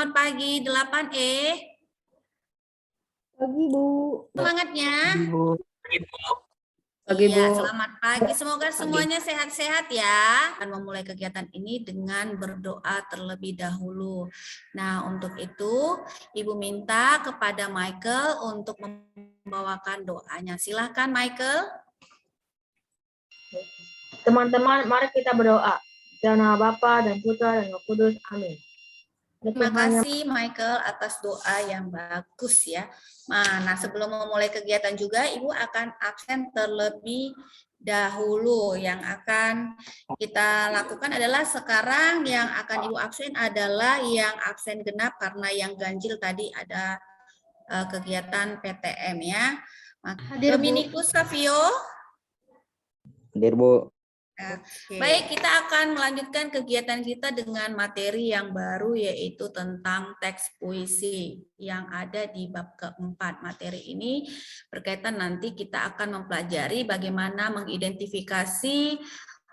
selamat pagi 8E. Pagi, Bu. Semangatnya. Ibu. Pagi, Iya, Bu. selamat pagi. Semoga semuanya sehat-sehat ya. Akan memulai kegiatan ini dengan berdoa terlebih dahulu. Nah, untuk itu Ibu minta kepada Michael untuk membawakan doanya. Silahkan Michael. Teman-teman, mari kita berdoa. Dalam nama Bapa dan Putra dan Roh Kudus. Amin. Terima kasih Michael atas doa yang bagus ya. Nah, sebelum memulai kegiatan juga Ibu akan absen terlebih dahulu. Yang akan kita lakukan adalah sekarang yang akan Ibu absen adalah yang absen genap karena yang ganjil tadi ada kegiatan PTM ya. Hadir, Bu. Dominikus Savio. Hadir, Bu. Baik, kita akan melanjutkan kegiatan kita dengan materi yang baru yaitu tentang teks puisi yang ada di bab keempat. Materi ini berkaitan nanti kita akan mempelajari bagaimana mengidentifikasi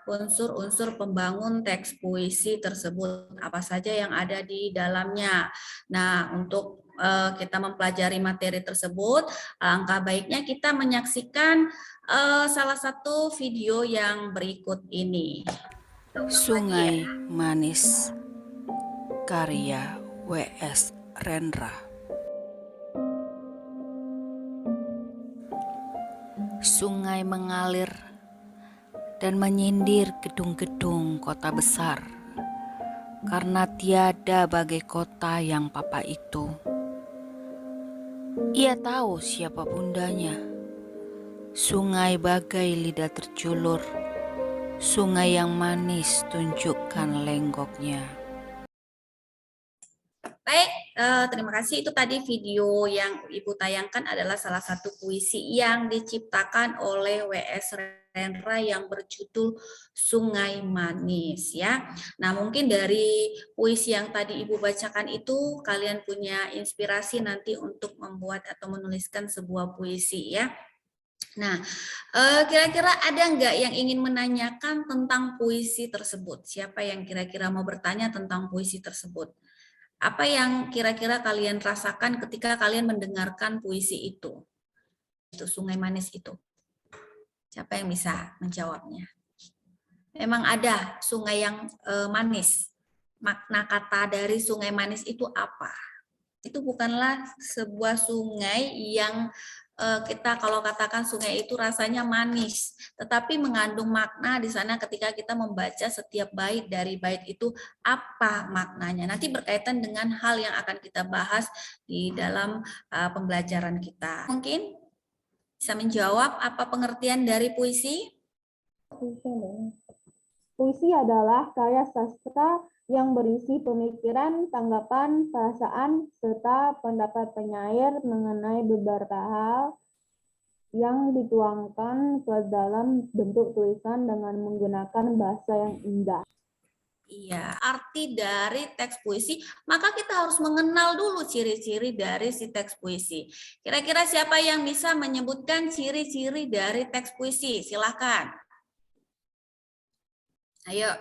unsur-unsur pembangun teks puisi tersebut, apa saja yang ada di dalamnya. Nah, untuk kita mempelajari materi tersebut, alangkah baiknya kita menyaksikan salah satu video yang berikut ini. Sungai Manis, karya W.S. Rendra. Sungai mengalir dan menyindir gedung-gedung kota besar, karena tiada bagai kota yang papa itu. Ia tahu siapa bundanya. Sungai bagai lidah terjulur, sungai yang manis tunjukkan lenggoknya. Baik, terima kasih. Itu tadi video yang Ibu tayangkan adalah salah satu puisi yang diciptakan oleh W.S. Rendra yang berjudul Sungai Manis ya. Nah, mungkin dari puisi yang tadi Ibu bacakan itu kalian punya inspirasi nanti untuk membuat atau menuliskan sebuah puisi ya. Nah, kira-kira ada nggak yang ingin menanyakan tentang puisi tersebut? Siapa yang kira-kira mau bertanya tentang puisi tersebut? Apa yang kira-kira kalian rasakan ketika kalian mendengarkan puisi itu? Itu Sungai Manis itu. Siapa yang bisa menjawabnya? Memang ada sungai yang manis. Makna kata dari Sungai Manis itu apa? Itu bukanlah sebuah sungai yang kita kalau katakan sungai itu rasanya manis, tetapi mengandung makna di sana ketika kita membaca setiap bait dari bait itu apa maknanya. Nanti berkaitan dengan hal yang akan kita bahas di dalam pembelajaran kita. Mungkin bisa menjawab apa pengertian dari puisi? Puisi adalah karya sastra yang berisi pemikiran, tanggapan, perasaan, serta pendapat penyair mengenai beberapa hal yang dituangkan ke dalam bentuk tulisan dengan menggunakan bahasa yang indah. Iya, arti dari teks puisi, maka kita harus mengenal dulu ciri-ciri dari si teks puisi. Kira-kira siapa yang bisa menyebutkan ciri-ciri dari teks puisi? Silahkan. Ayo.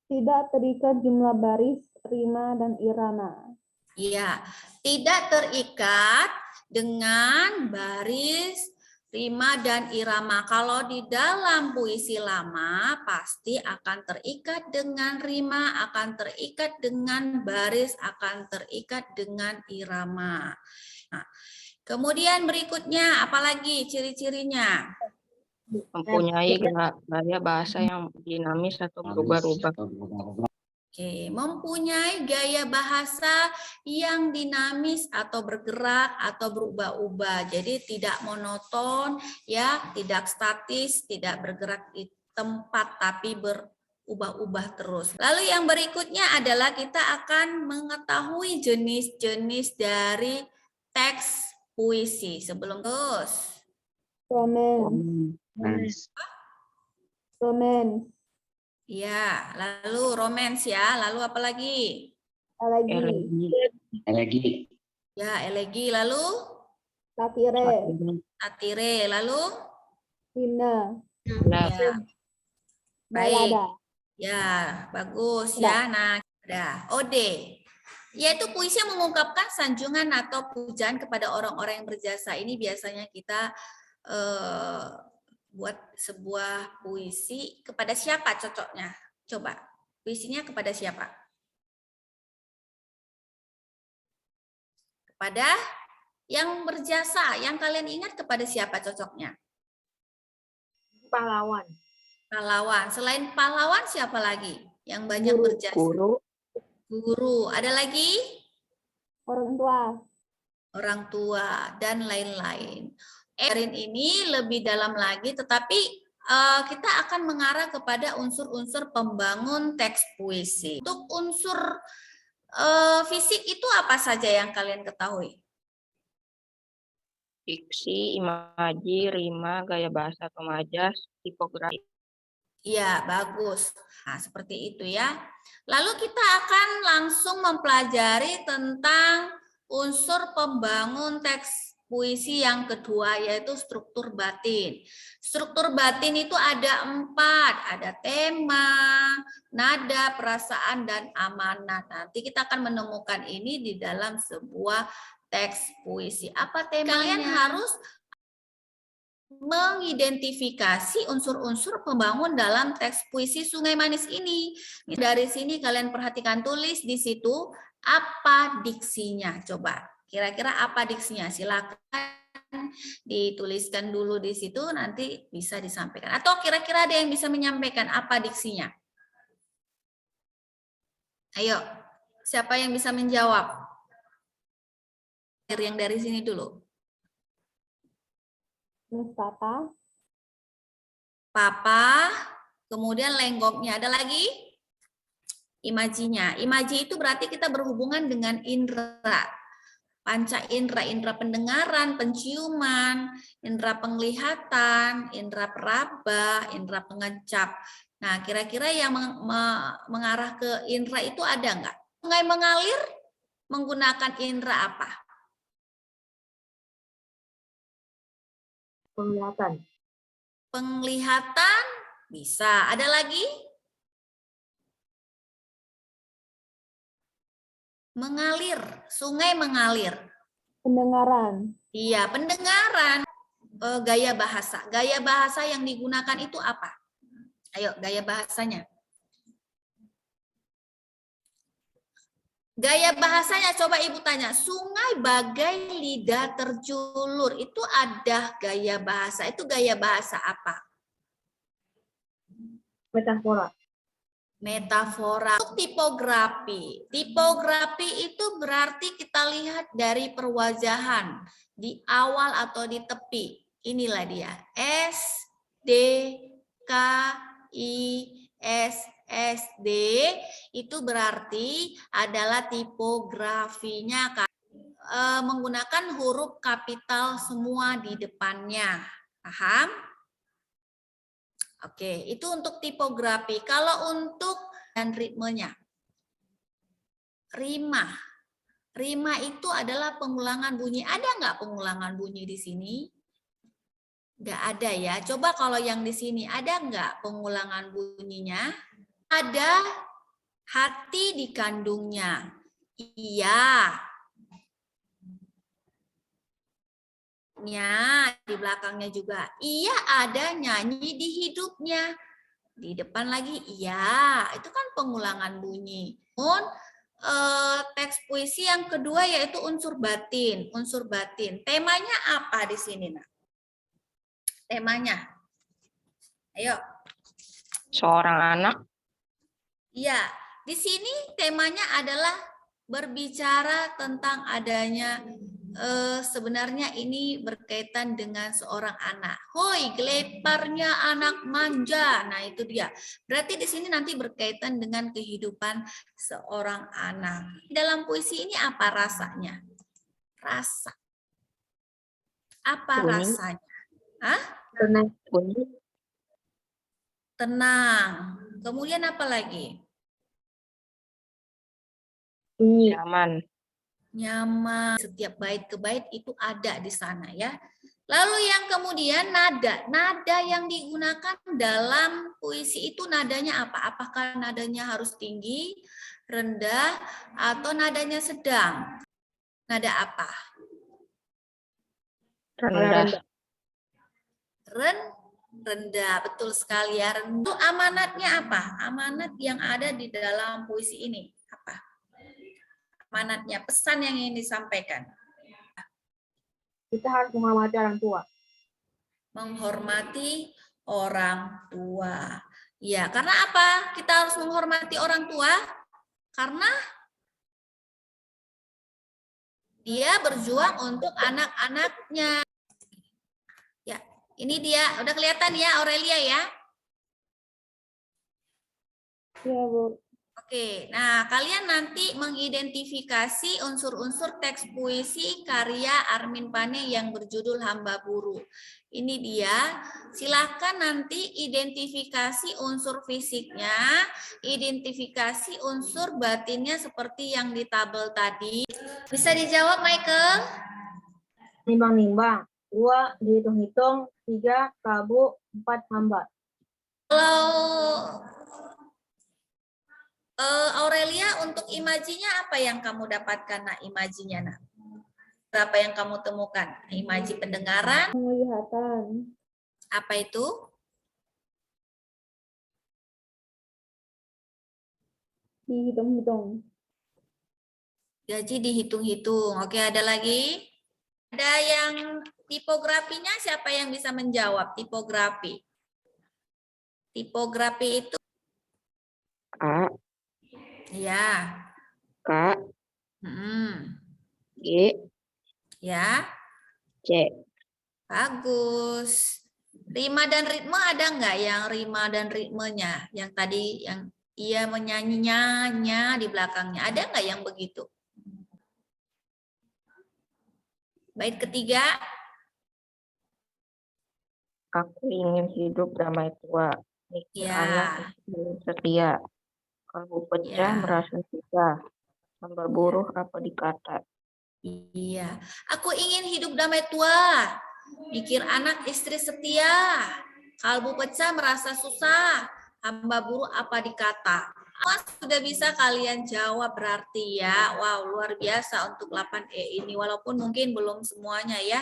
Tidak terikat jumlah baris, rima, dan irama. Iya, tidak terikat dengan baris, rima, dan irama. Kalau di dalam puisi lama, pasti akan terikat dengan rima, akan terikat dengan baris, akan terikat dengan irama. Nah, kemudian berikutnya, apalagi ciri-cirinya? Mempunyai gaya bahasa yang dinamis atau berubah-ubah. Oke, mempunyai gaya bahasa yang dinamis atau bergerak atau berubah-ubah. Jadi tidak monoton, ya, tidak statis, tidak bergerak di tempat tapi berubah-ubah terus. Lalu yang berikutnya adalah kita akan mengetahui jenis-jenis dari teks puisi. Sebelum terus. Romance. Romance. Ya, lalu romance ya, lalu apa lagi? Elegi. Ya, elegi, lalu? Satire. Satire, lalu? Hina. Ya. Baik. Balada. Ya, bagus ya. Nah, ada ode. Yaitu puisi yang mengungkapkan sanjungan atau pujian kepada orang-orang yang berjasa. Ini biasanya kita buat sebuah puisi kepada siapa cocoknya? Coba, puisinya kepada siapa? Kepada yang berjasa, yang kalian ingat kepada siapa cocoknya? Pahlawan. Pahlawan. Selain pahlawan siapa lagi yang banyak berjasa? Guru. Guru. Ada lagi? Orang tua. Orang tua dan lain-lain. Ini lebih dalam lagi, tetapi kita akan mengarah kepada unsur-unsur pembangun teks puisi. Untuk unsur fisik itu apa saja yang kalian ketahui? Diksi, imaji, rima, gaya bahasa atau majas, tipografi. Iya, bagus. Nah, seperti itu ya. Lalu kita akan langsung mempelajari tentang unsur pembangun teks puisi yang kedua, yaitu struktur batin. Struktur batin itu ada 4, ada tema, nada, perasaan, dan amanat. Nanti kita akan menemukan ini di dalam sebuah teks puisi. Apa temanya? Kalian harus mengidentifikasi unsur-unsur pembangun dalam teks puisi Sungai Manis ini. Dari sini kalian perhatikan, tulis di situ apa diksinya. Coba, kira-kira apa diksinya? Silakan dituliskan dulu di situ, nanti bisa disampaikan. Atau kira-kira ada yang bisa menyampaikan apa diksinya? Ayo, siapa yang bisa menjawab? Yang dari sini dulu. Papa. Papa, kemudian lenggoknya. Ada lagi? Imajinya. Imaji itu berarti kita berhubungan dengan indera. Panca indera, indera pendengaran, penciuman, indera penglihatan, indera peraba, indera pengecap. Nah, kira-kira yang mengarah ke indera itu ada nggak? Sungai mengalir menggunakan indera apa? Penglihatan. Penglihatan bisa. Ada lagi? Mengalir. Sungai mengalir. Pendengaran. Iya, pendengaran. Gaya bahasa. Gaya bahasa yang digunakan itu apa? Ayo, gaya bahasanya. Gaya bahasanya, coba Ibu tanya, sungai bagai lidah terjulur, itu ada gaya bahasa, itu gaya bahasa apa? Metafora. Metafora. Untuk tipografi, tipografi itu berarti kita lihat dari perwajahan, di awal atau di tepi, inilah dia, S, D, K, I, S, SD itu berarti adalah tipografinya menggunakan huruf kapital semua di depannya. Paham? Oke, itu untuk tipografi. Kalau untuk dan ritmenya. Rima. Rima itu adalah pengulangan bunyi. Ada nggak pengulangan bunyi di sini? Nggak ada ya. Coba kalau yang di sini ada nggak pengulangan bunyinya? Ada hati di kandungnya. Iya. Di belakangnya juga. Iya, ada nyanyi di hidupnya. Di depan lagi iya. Itu kan pengulangan bunyi. Teks puisi yang kedua yaitu unsur batin. Unsur batin. Temanya apa di sini, Nak? Temanya. Ayo. Seorang anak. Iya, di sini temanya adalah berbicara tentang adanya sebenarnya ini berkaitan dengan seorang anak. Hoi, geleparnya anak manja. Nah, itu dia. Berarti di sini nanti berkaitan dengan kehidupan seorang anak. Dalam puisi ini apa rasanya? Rasa. Apa Bunyi. rasanya? Hah? Tenang. Bunyi. Tenang. Kemudian apa lagi? Bunyi. Nyaman. Nyaman. Setiap bait ke bait itu ada di sana ya. Lalu yang kemudian nada. Nada yang digunakan dalam puisi itu nadanya apa? Apakah nadanya harus tinggi? rendah, atau nadanya sedang? Nada apa? Rendah. Rendah, betul sekali ya. Itu amanatnya apa? Amanat yang ada di dalam puisi ini apa? Amanatnya, pesan yang ingin disampaikan. Kita harus menghormati orang tua. Menghormati orang tua. Ya, karena apa? Kita harus menghormati orang tua karena dia berjuang untuk anak-anaknya. Ya, ini dia. Udah kelihatan ya Aurelia ya? Ya, Bu. Oke, nah kalian nanti mengidentifikasi unsur-unsur teks puisi karya Armin Pane yang berjudul Hamba Buru. Ini dia, silahkan nanti identifikasi unsur fisiknya, identifikasi unsur batinnya seperti yang di tabel tadi. Bisa dijawab Michael? Nimbang-nimbang. 2 dihitung-hitung. 3 kalbu. 4 hamba. Kalau Aurelia, untuk imajinya apa yang kamu dapatkan, nak? Imajinya, nak? Apa yang kamu temukan? Imaji pendengaran? Penglihatan. Apa itu? Dihitung-hitung. Gaji dihitung-hitung. Oke, ada lagi? Ada yang tipografinya, siapa yang bisa menjawab tipografi? Tipografi itu? A, Ya. K, G, Ya. C. Bagus. Rima dan ritme ada nggak yang rima dan ritmenya? Yang tadi yang ia menyanyinya di belakangnya. Ada nggak yang begitu? Bait ketiga. Aku ingin hidup damai tua. Mikir Ya. anak istri setia. Kalbu pecah Ya. merasa susah. Hamba buruh apa dikata. Iya. Aku ingin hidup damai tua. Mikir anak istri setia. Kalbu pecah merasa susah. Hamba buruh apa dikata. Sudah bisa kalian jawab berarti ya. Wow, luar biasa untuk 8E ini. Walaupun mungkin belum semuanya ya.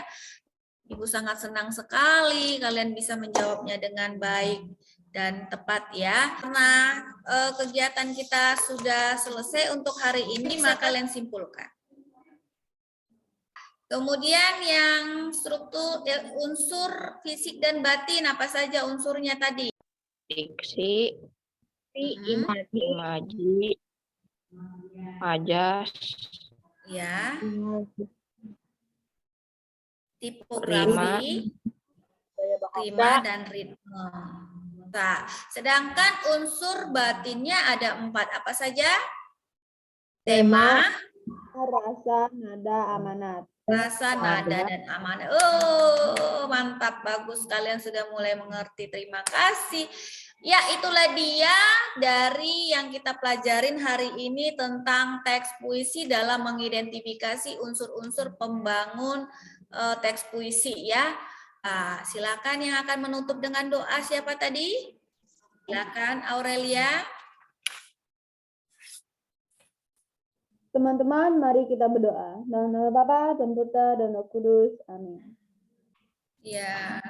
Ibu sangat senang sekali kalian bisa menjawabnya dengan baik dan tepat ya. Karena kegiatan kita sudah selesai untuk hari ini, maka kalian simpulkan. Kemudian yang struktur unsur fisik dan batin, apa saja unsurnya tadi? Diksi, imaji, majas, Ya. Tipografi, rima dan ritme. Nah, sedangkan unsur batinnya ada 4. Apa saja? Tema, Rasa, nada, amanat. rasa, nada, dan amanat. Oh, mantap, bagus. Kalian sudah mulai mengerti. Terima kasih. Ya, itulah dia dari yang kita pelajarin hari ini tentang teks puisi dalam mengidentifikasi unsur-unsur pembangun teks puisi ya. Nah, silakan yang akan menutup dengan doa siapa tadi? Silakan Aurelia. Teman-teman, mari kita berdoa. Dalam nama Bapa dan Putra dan Roh Kudus. Amin. Ya.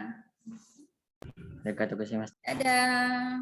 Dekat tugas mas. Dadah.